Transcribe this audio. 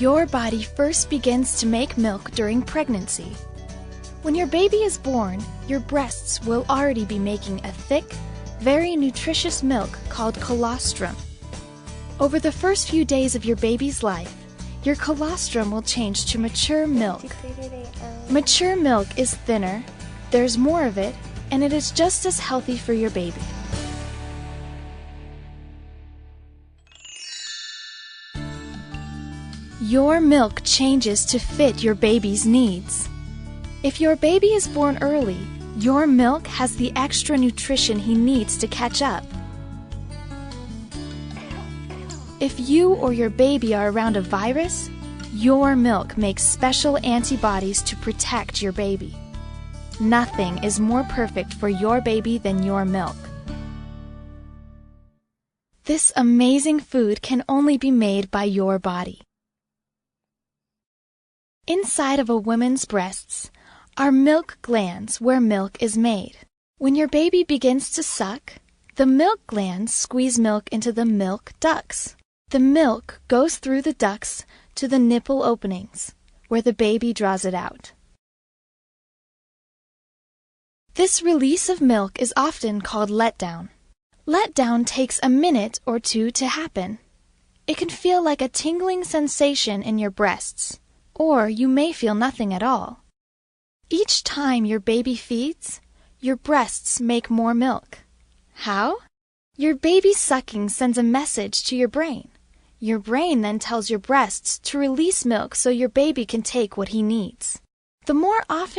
Your body first begins to make milk during pregnancy. When your baby is born, your breasts will already be making a thick, very nutritious milk called colostrum. Over the first few days of your baby's life, your colostrum will change to mature milk. Mature milk is thinner, there's more of it, and it is just as healthy for your baby. Your milk changes to fit your baby's needs. If your baby is born early, your milk has the extra nutrition he needs to catch up. If you or your baby are around a virus, your milk makes special antibodies to protect your baby. Nothing is more perfect for your baby than your milk. This amazing food can only be made by your body. Inside of a woman's breasts are milk glands where milk is made. When your baby begins to suck, the milk glands squeeze milk into the milk ducts. The milk goes through the ducts to the nipple openings, where the baby draws it out. This release of milk is often called letdown. Letdown takes a minute or two to happen. It can feel like a tingling sensation in your breasts, or you may feel nothing at all. Each time your baby feeds, your breasts make more milk. How? Your baby sucking sends a message to your brain. Your brain then tells your breasts to release milk so your baby can take what he needs. The more often